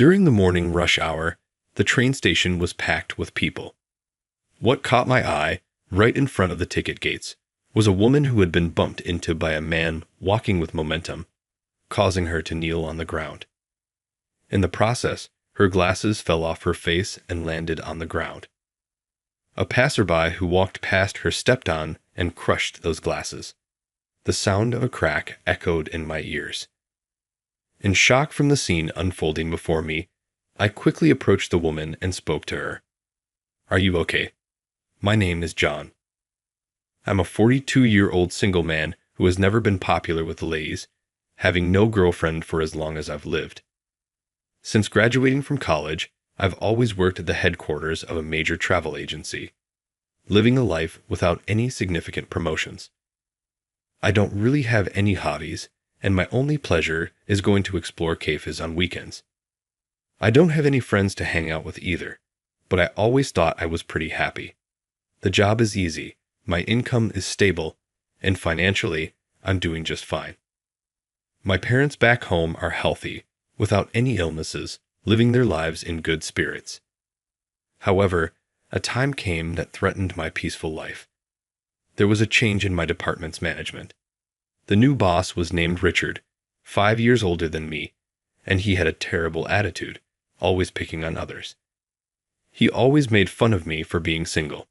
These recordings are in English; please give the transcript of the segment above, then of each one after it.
During the morning rush hour, the train station was packed with people. What caught my eye, right in front of the ticket gates, was a woman who had been bumped into by a man walking with momentum, causing her to kneel on the ground. In the process, her glasses fell off her face and landed on the ground. A passerby who walked past her stepped on and crushed those glasses. The sound of a crack echoed in my ears. In shock from the scene unfolding before me, I quickly approached the woman and spoke to her. "Are you okay? My name is John. I'm a 42-year-old single man who has never been popular with the ladies, having no girlfriend for as long as I've lived. Since graduating from college, I've always worked at the headquarters of a major travel agency, living a life without any significant promotions. I don't really have any hobbies, and my only pleasure is going to explore cafes on weekends. I don't have any friends to hang out with either, but I always thought I was pretty happy. The job is easy, my income is stable, and financially, I'm doing just fine. My parents back home are healthy, without any illnesses, living their lives in good spirits. However, a time came that threatened my peaceful life. There was a change in my department's management. The new boss was named Richard, 5 years older than me, and he had a terrible attitude, always picking on others. He always made fun of me for being single.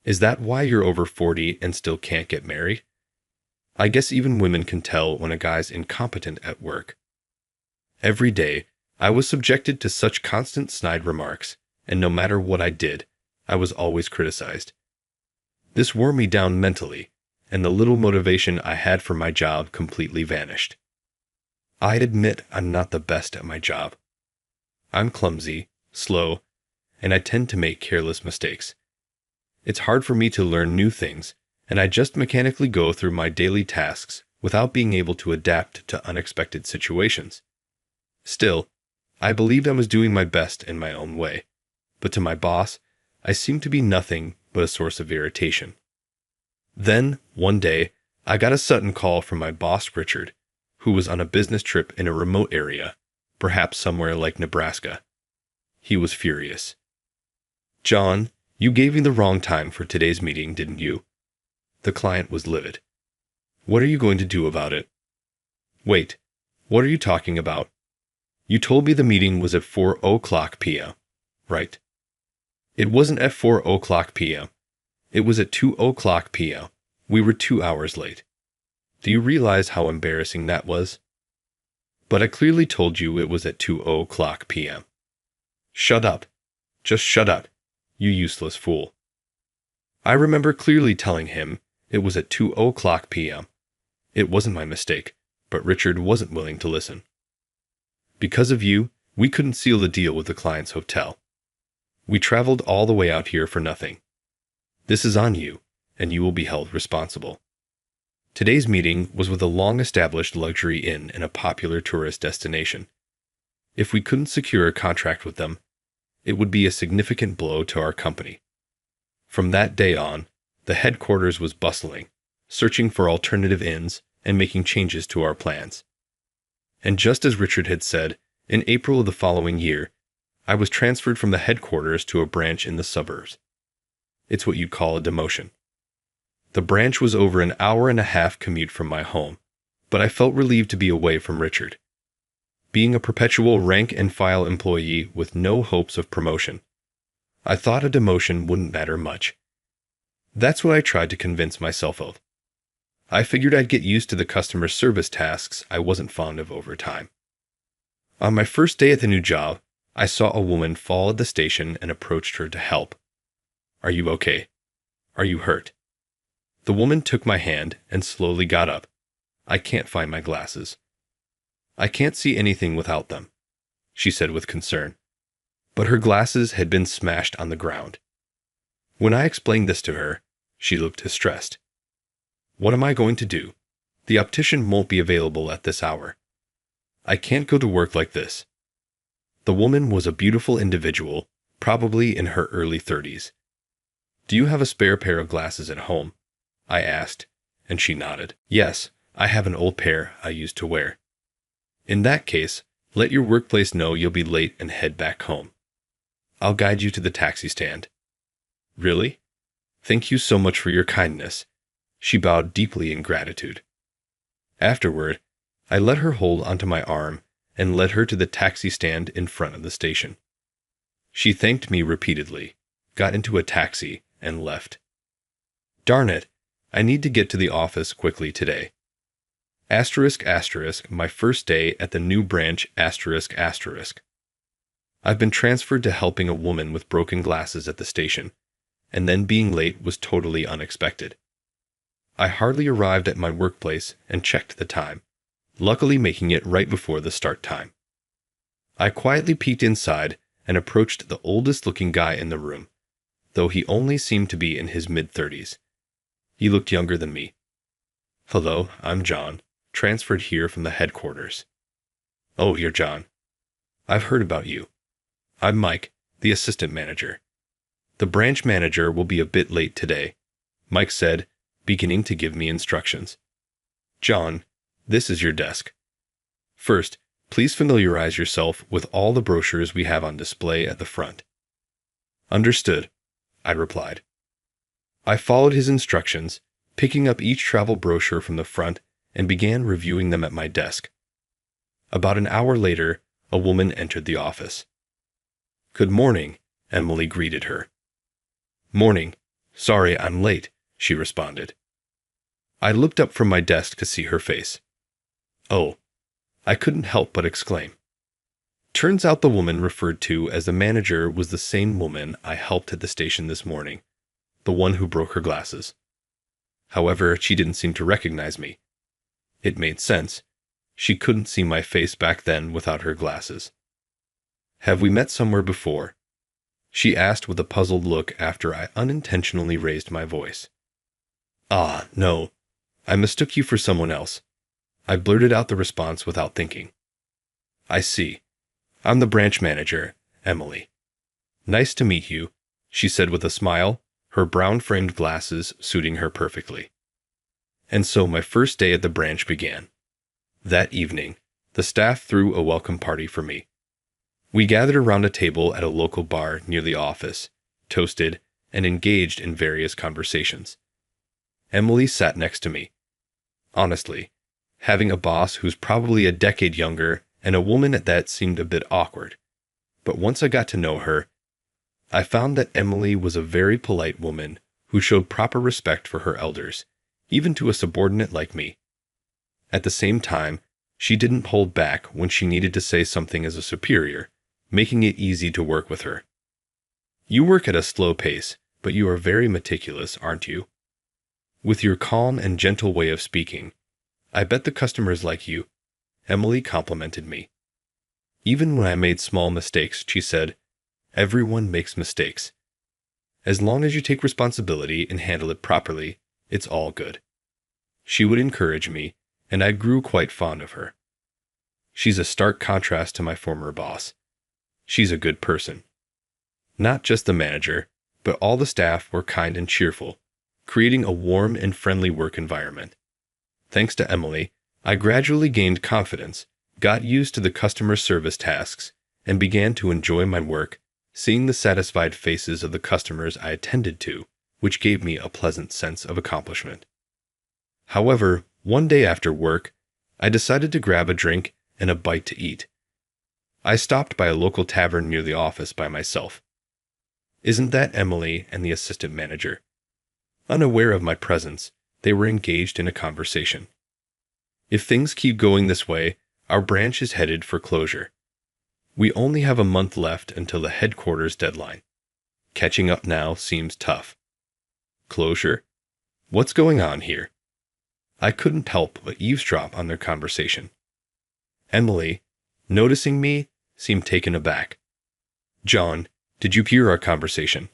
Is that why you're over 40 and still can't get married? I guess even women can tell when a guy's incompetent at work. Every day, I was subjected to such constant snide remarks, and no matter what I did, I was always criticized. This wore me down mentally, and the little motivation I had for my job completely vanished. I'd admit I'm not the best at my job. I'm clumsy, slow, and I tend to make careless mistakes. It's hard for me to learn new things, and I just mechanically go through my daily tasks without being able to adapt to unexpected situations. Still, I believed I was doing my best in my own way, but to my boss, I seemed to be nothing but a source of irritation. Then, one day, I got a sudden call from my boss Richard, who was on a business trip in a remote area, perhaps somewhere like Nebraska. He was furious. "John, you gave me the wrong time for today's meeting, didn't you?" The client was livid. "What are you going to do about it?" "Wait, what are you talking about? You told me the meeting was at 4:00 p.m., right?" "It wasn't at 4:00 p.m. It was at 2:00 p.m. We were 2 hours late. Do you realize how embarrassing that was?" "But I clearly told you it was at 2:00 p.m. "Shut up. Just shut up, you useless fool." I remember clearly telling him it was at 2:00 p.m. It wasn't my mistake, but Richard wasn't willing to listen. "Because of you, we couldn't seal the deal with the client's hotel. We traveled all the way out here for nothing. This is on you, and you will be held responsible." Today's meeting was with a long-established luxury inn in a popular tourist destination. If we couldn't secure a contract with them, it would be a significant blow to our company. From that day on, the headquarters was bustling, searching for alternative inns and making changes to our plans. And just as Richard had said, in April of the following year, I was transferred from the headquarters to a branch in the suburbs. It's what you'd call a demotion. The branch was over an hour-and-a-half commute from my home, but I felt relieved to be away from Richard. Being a perpetual rank-and-file employee with no hopes of promotion, I thought a demotion wouldn't matter much. That's what I tried to convince myself of. I figured I'd get used to the customer service tasks I wasn't fond of over time. On my first day at the new job, I saw a woman fall at the station and approached her to help. "Are you okay? Are you hurt?" The woman took my hand and slowly got up. "I can't find my glasses." "I can't see anything without them," she said with concern. But her glasses had been smashed on the ground. When I explained this to her, she looked distressed. "What am I going to do? The optician won't be available at this hour. I can't go to work like this." The woman was a beautiful individual, probably in her early 30s. "Do you have a spare pair of glasses at home?" I asked, and she nodded. "Yes, I have an old pair I used to wear." "In that case, Let your workplace know you'll be late and head back home. I'll guide you to the taxi stand. Really? Thank you so much for your kindness. She bowed deeply in gratitude. Afterward, I let her hold onto my arm and led her to the taxi stand in front of the station. She thanked me repeatedly, got into a taxi, and left. Darn it, I need to get to the office quickly today. ***, my first day at the new branch ***. I've been transferred to helping a woman with broken glasses at the station, and then being late was totally unexpected. I hardly arrived at my workplace and checked the time, luckily making it right before the start time. I quietly peeked inside and approached the oldest-looking guy in the room, though he only seemed to be in his mid-30s. He looked younger than me. Hello, I'm John, transferred here from the headquarters. Oh, you're John. I've heard about you. I'm Mike, the assistant manager. The branch manager will be a bit late today, Mike said, beginning to give me instructions. John, this is your desk. First, please familiarize yourself with all the brochures we have on display at the front. Understood, I replied. I followed his instructions, picking up each travel brochure from the front and began reviewing them at my desk. About an hour later, a woman entered the office. Good morning, Emily greeted her. Morning. Sorry I'm late, she responded. I looked up from my desk to see her face. Oh, I couldn't help but exclaim. Turns out the woman referred to as the manager was the same woman I helped at the station this morning, the one who broke her glasses. However, she didn't seem to recognize me. It made sense. She couldn't see my face back then without her glasses. Have we met somewhere before? She asked with a puzzled look after I unintentionally raised my voice. Ah, no. I mistook you for someone else. I blurted out the response without thinking. I see. I'm the branch manager, Emily. Nice to meet you, she said with a smile, her brown-framed glasses suiting her perfectly. And so my first day at the branch began. That evening, the staff threw a welcome party for me. We gathered around a table at a local bar near the office, toasted, and engaged in various conversations. Emily sat next to me. Honestly, having a boss who's probably a decade younger and a woman at that seemed a bit awkward. But once I got to know her, I found that Emily was a very polite woman who showed proper respect for her elders, even to a subordinate like me. At the same time, she didn't hold back when she needed to say something as a superior, making it easy to work with her. You work at a slow pace, but you are very meticulous, aren't you? With your calm and gentle way of speaking, I bet the customers like you, Emily complimented me. Even when I made small mistakes, she said, everyone makes mistakes. As long as you take responsibility and handle it properly, it's all good. She would encourage me, and I grew quite fond of her. She's a stark contrast to my former boss. She's a good person. Not just the manager, but all the staff were kind and cheerful, creating a warm and friendly work environment. Thanks to Emily, I gradually gained confidence, got used to the customer service tasks, and began to enjoy my work, seeing the satisfied faces of the customers I attended to, which gave me a pleasant sense of accomplishment. However, one day after work, I decided to grab a drink and a bite to eat. I stopped by a local tavern near the office by myself. Isn't that Emily and the assistant manager? Unaware of my presence, they were engaged in a conversation. If things keep going this way, our branch is headed for closure. We only have a month left until the headquarters deadline. Catching up now seems tough. Closure? What's going on here? I couldn't help but eavesdrop on their conversation. Emily, noticing me, seemed taken aback. John, did you hear our conversation?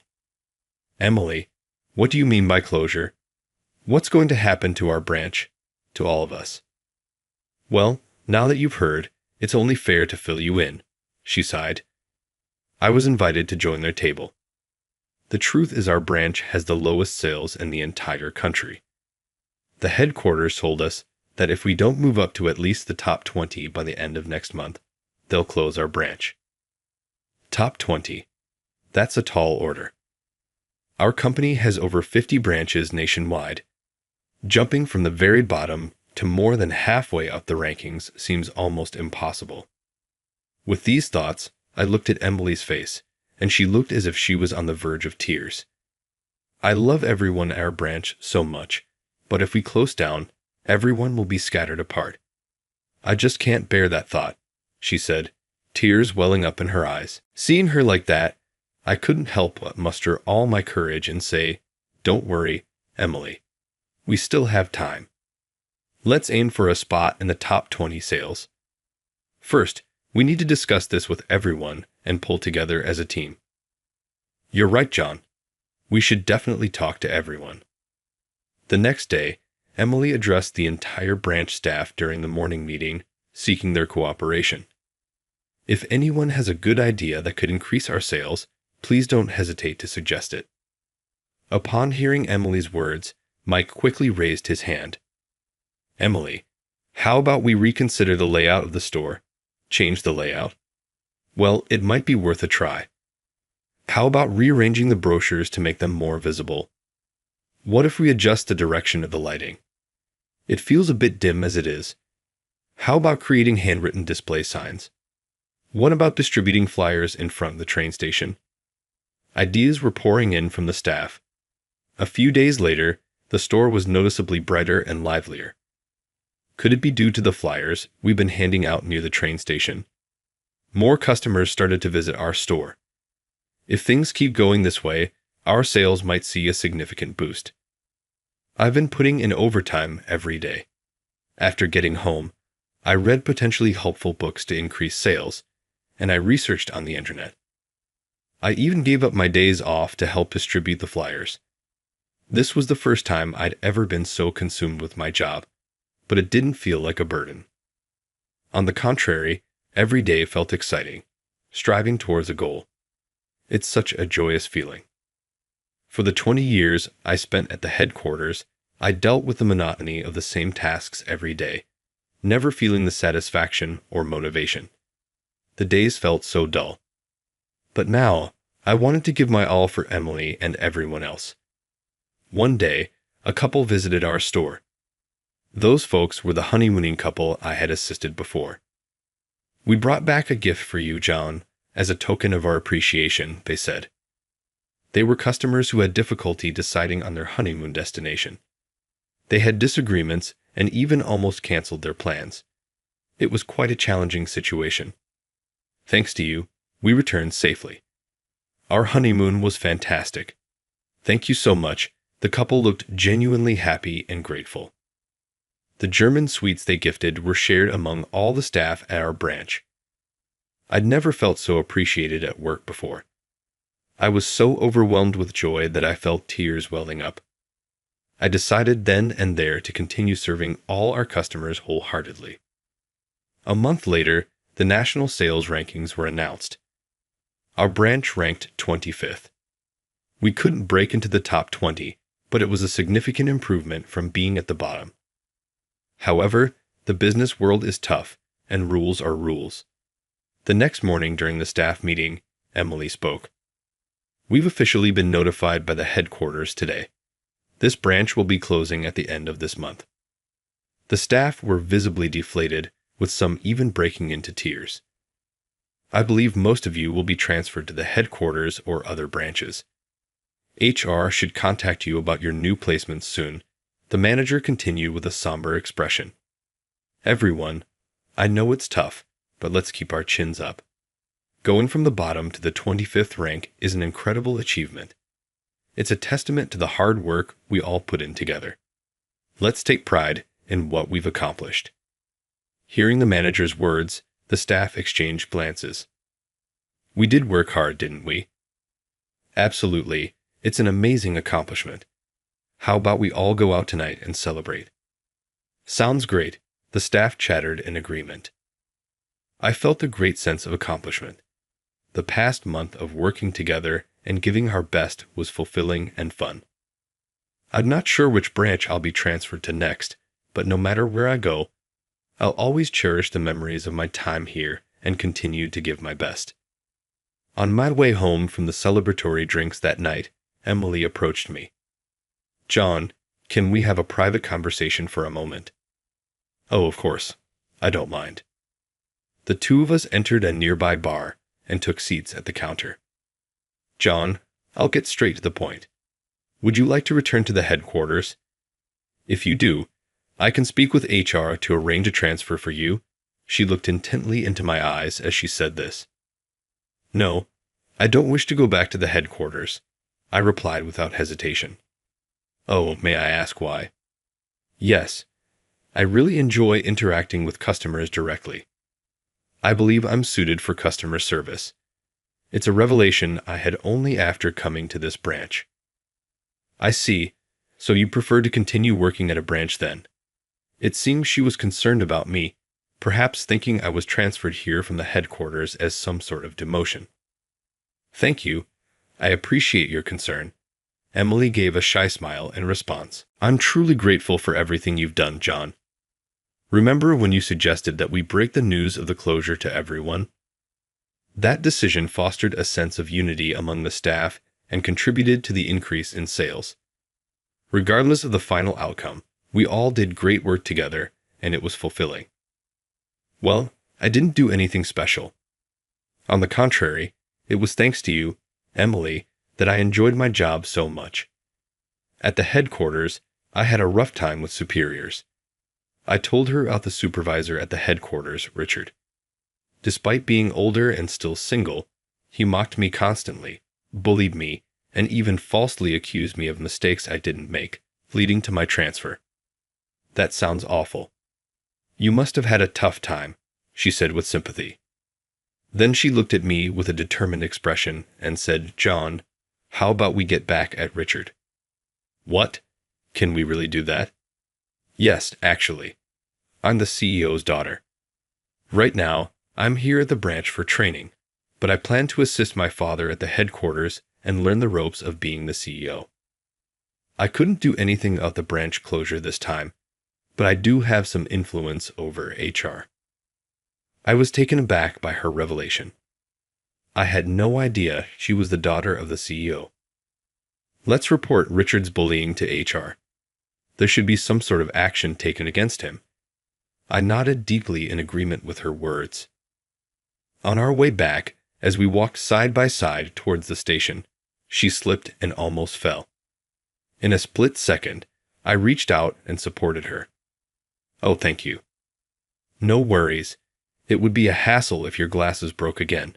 Emily, what do you mean by closure? What's going to happen to our branch, to all of us? Well, now that you've heard, it's only fair to fill you in, she sighed. I was invited to join their table. The truth is our branch has the lowest sales in the entire country. The headquarters told us that if we don't move up to at least the top 20 by the end of next month, they'll close our branch. Top 20. That's a tall order. Our company has over 50 branches nationwide. Jumping from the very bottom to more than halfway up the rankings seems almost impossible. With these thoughts, I looked at Emily's face, and she looked as if she was on the verge of tears. I love everyone at our branch so much, but if we close down, everyone will be scattered apart. I just can't bear that thought, she said, tears welling up in her eyes. Seeing her like that, I couldn't help but muster all my courage and say, "Don't worry, Emily. We still have time. Let's aim for a spot in the top 20 sales. First, we need to discuss this with everyone and pull together as a team." "You're right, John. We should definitely talk to everyone." The next day, Emily addressed the entire branch staff during the morning meeting, seeking their cooperation. "If anyone has a good idea that could increase our sales, please don't hesitate to suggest it." Upon hearing Emily's words, Mike quickly raised his hand. "Emily, how about we reconsider the layout of the store? Change the layout? Well, it might be worth a try. How about rearranging the brochures to make them more visible? What if we adjust the direction of the lighting? It feels a bit dim as it is. How about creating handwritten display signs? What about distributing flyers in front of the train station?" Ideas were pouring in from the staff. A few days later, the store was noticeably brighter and livelier. Could it be due to the flyers we've been handing out near the train station? More customers started to visit our store. If things keep going this way, our sales might see a significant boost. I've been putting in overtime every day. After getting home, I read potentially helpful books to increase sales, and I researched on the internet. I even gave up my days off to help distribute the flyers. This was the first time I'd ever been so consumed with my job, but it didn't feel like a burden. On the contrary, every day felt exciting, striving towards a goal. It's such a joyous feeling. For the 20 years I spent at the headquarters, I dealt with the monotony of the same tasks every day, never feeling the satisfaction or motivation. The days felt so dull. But now, I wanted to give my all for Emily and everyone else. One day, a couple visited our store. Those folks were the honeymooning couple I had assisted before. "We brought back a gift for you, John, as a token of our appreciation," they said. They were customers who had difficulty deciding on their honeymoon destination. They had disagreements and even almost canceled their plans. It was quite a challenging situation. "Thanks to you, we returned safely. Our honeymoon was fantastic. Thank you so much." The couple looked genuinely happy and grateful. The German sweets they gifted were shared among all the staff at our branch. I'd never felt so appreciated at work before. I was so overwhelmed with joy that I felt tears welling up. I decided then and there to continue serving all our customers wholeheartedly. A month later, the national sales rankings were announced. Our branch ranked 25th. We couldn't break into the top 20, but it was a significant improvement from being at the bottom. However, the business world is tough, and rules are rules. The next morning during the staff meeting, Emily spoke. "We've officially been notified by the headquarters today. This branch will be closing at the end of this month." The staff were visibly deflated, with some even breaking into tears. "I believe most of you will be transferred to the headquarters or other branches. HR should contact you about your new placements soon," the manager continued with a somber expression. "Everyone, I know it's tough, but let's keep our chins up. Going from the bottom to the 25th rank is an incredible achievement. It's a testament to the hard work we all put in together. Let's take pride in what we've accomplished." Hearing the manager's words, the staff exchanged glances. "We did work hard, didn't we?" "Absolutely. It's an amazing accomplishment. How about we all go out tonight and celebrate?" "Sounds great," the staff chattered in agreement. I felt a great sense of accomplishment. The past month of working together and giving our best was fulfilling and fun. I'm not sure which branch I'll be transferred to next, but no matter where I go, I'll always cherish the memories of my time here and continued to give my best. On my way home from the celebratory drinks that night, Emily approached me. "John, can we have a private conversation for a moment?" "Oh, of course. I don't mind." The two of us entered a nearby bar and took seats at the counter. "John, I'll get straight to the point. Would you like to return to the headquarters? If you do, I can speak with HR to arrange a transfer for you." She looked intently into my eyes as she said this. "No, I don't wish to go back to the headquarters," I replied without hesitation. "Oh, may I ask why?" "Yes, I really enjoy interacting with customers directly. I believe I'm suited for customer service. It's a revelation I had only after coming to this branch." "I see. So you prefer to continue working at a branch then?" It seems she was concerned about me, perhaps thinking I was transferred here from the headquarters as some sort of demotion. "Thank you. I appreciate your concern." Emily gave a shy smile in response. "I'm truly grateful for everything you've done, John. Remember when you suggested that we break the news of the closure to everyone? That decision fostered a sense of unity among the staff and contributed to the increase in sales. Regardless of the final outcome, we all did great work together, and it was fulfilling. Well, I didn't do anything special. On the contrary, it was thanks to you, Emily, that I enjoyed my job so much. At the headquarters, I had a rough time with superiors. I told her about the supervisor at the headquarters, Richard. Despite being older and still single, he mocked me constantly, bullied me, and even falsely accused me of mistakes I didn't make, leading to my transfer. That sounds awful. You must have had a tough time, she said with sympathy. Then she looked at me with a determined expression and said, "John, how about we get back at Richard?" "What? Can we really do that?" "Yes, actually. I'm the CEO's daughter. Right now, I'm here at the branch for training, but I plan to assist my father at the headquarters and learn the ropes of being the CEO. I couldn't do anything about the branch closure this time, but I do have some influence over HR." I was taken aback by her revelation. I had no idea she was the daughter of the CEO. "Let's report Richard's bullying to HR. There should be some sort of action taken against him." I nodded deeply in agreement with her words. On our way back, as we walked side by side towards the station, she slipped and almost fell. In a split second, I reached out and supported her. "Oh, thank you." "No worries. It would be a hassle if your glasses broke again."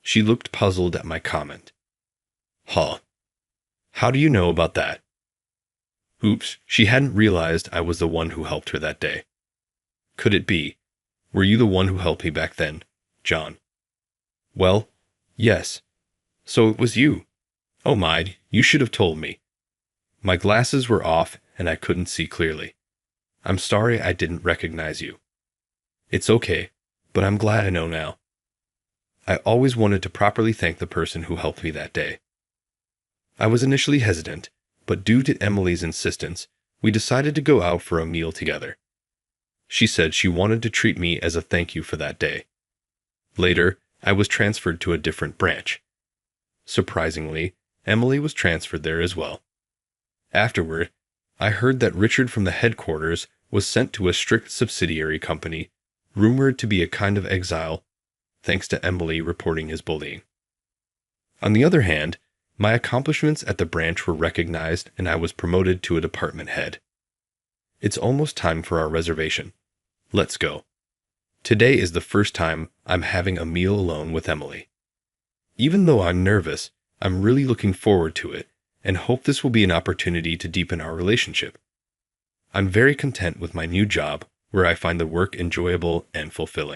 She looked puzzled at my comment. "Huh. How do you know about that?" Oops, she hadn't realized I was the one who helped her that day. "Could it be? Were you the one who helped me back then, John?" "Well, yes. So it was you. Oh my, you should have told me. My glasses were off and I couldn't see clearly. I'm sorry I didn't recognize you." "It's okay, but I'm glad I know now. I always wanted to properly thank the person who helped me that day." I was initially hesitant, but due to Emily's insistence, we decided to go out for a meal together. She said she wanted to treat me as a thank you for that day. Later, I was transferred to a different branch. Surprisingly, Emily was transferred there as well. Afterward, I heard that Richard from the headquarters was sent to a strict subsidiary company, rumored to be a kind of exile, thanks to Emily reporting his bullying. On the other hand, my accomplishments at the branch were recognized and I was promoted to a department head. It's almost time for our reservation. Let's go. Today is the first time I'm having a meal alone with Emily. Even though I'm nervous, I'm really looking forward to it and hope this will be an opportunity to deepen our relationship. I'm very content with my new job, where I find the work enjoyable and fulfilling.